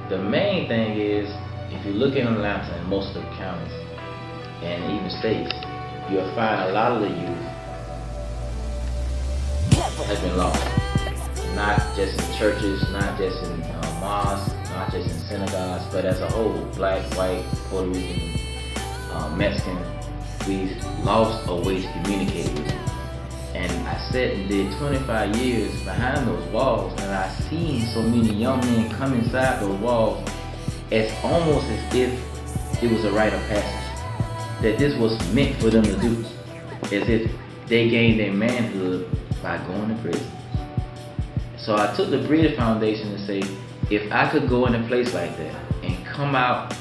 The main thing is, if you look in Atlanta and most of the counties and even states, you'll find a lot of the youth has been lost. Not just in churches, not just in mosques, not just in synagogues, but as a whole, black, white, Puerto Rican, Mexican, we've lost a way to communicate with them. And I sat and did 25 years behind those walls, and I seen so many young men come inside those walls as almost as if it was a rite of passage, that this was meant for them to do, as if they gained their manhood by going to prison. So I took the Bridge Foundation and say, if I could go in a place like that and come out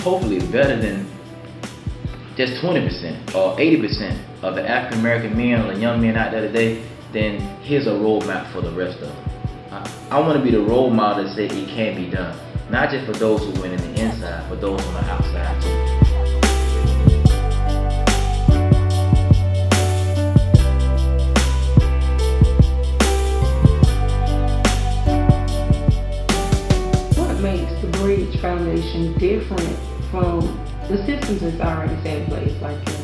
hopefully better than just 20% or 80% of the African American men or the young men out there today, then here's a roadmap for the rest of them. I want to be the role model that said it can be done, not just for those who went in the inside, but those on the outside too. Bridge Foundation different from the systems that's already set in place, like your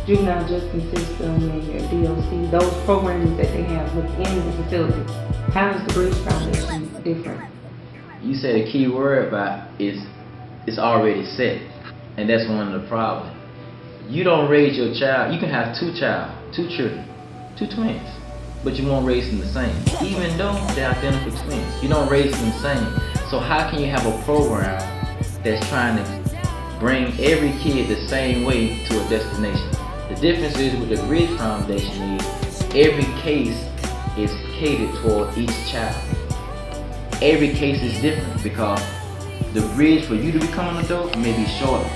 juvenile justice system and your DOC, those programs that they have within the facility? How is the Bridge Foundation different? You said a key word about it's already set, and that's one of the problems. You don't raise your child. You can have two children, two twins, but you won't raise them the same, even though they're identical twins. You don't raise them the same. So how can you have a program that's trying to bring every kid the same way to a destination? The difference is with the Bridge Foundation is every case is catered toward each child. Every case is different because the bridge for you to become an adult may be shorter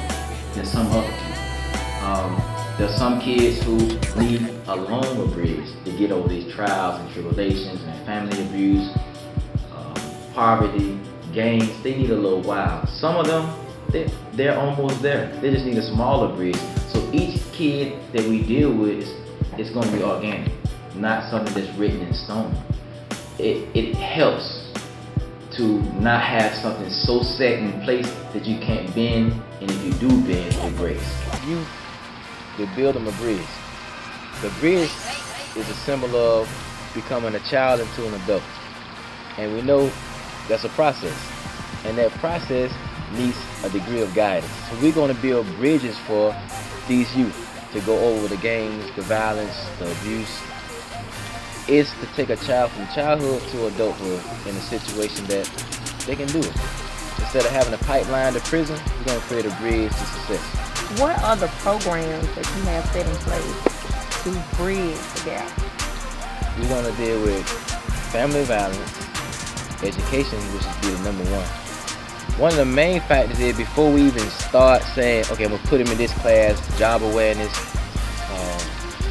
than some other kids. There's some kids who need a longer bridge to get over these trials and tribulations and family abuse, poverty, gangs. They need a little while. Some of them, they're almost there. They just need a smaller bridge. So each kid that we deal with is going to be organic, not something that's written in stone. It helps to not have something so set in place that you can't bend, and if you do bend, it breaks. You build them a bridge. The bridge is a symbol of becoming a child into an adult. And we know that's a process. And that process needs a degree of guidance. So we're going to build bridges for these youth to go over the gangs, the violence, the abuse. It's to take a child from childhood to adulthood in a situation that they can do it. Instead of having a pipeline to prison, we're going to create a bridge to success. What are the programs that you have set in place to bridge the gap? We're going to deal with family violence, education, which is be the number one. One of the main factors is before we even start saying, okay, I'm going to put him in this class, job awareness,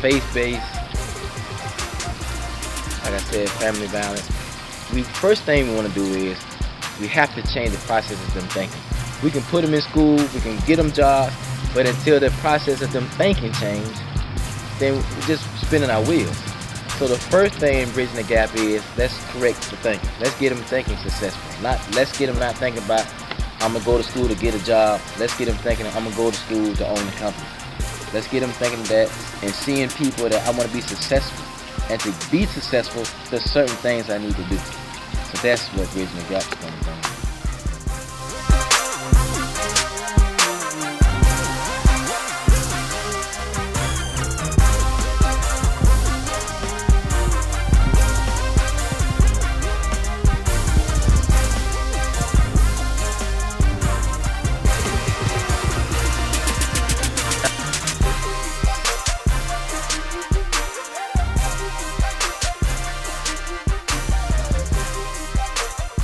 faith-based, like I said, family violence. First thing we want to do is we have to change the process of them thinking. We can put them in school, we can get them jobs, but until the process of them thinking change, then we're just spinning our wheels. So the first thing in bridging the gap is let's correct the thinking. Let's get them thinking successful. Let's get them not thinking about I'm gonna go to school to get a job. Let's get them thinking I'm gonna go to school to own a company. Let's get them thinking that and seeing people that I want to be successful, and to be successful, there's certain things I need to do. So that's what bridging the gap is going to bring.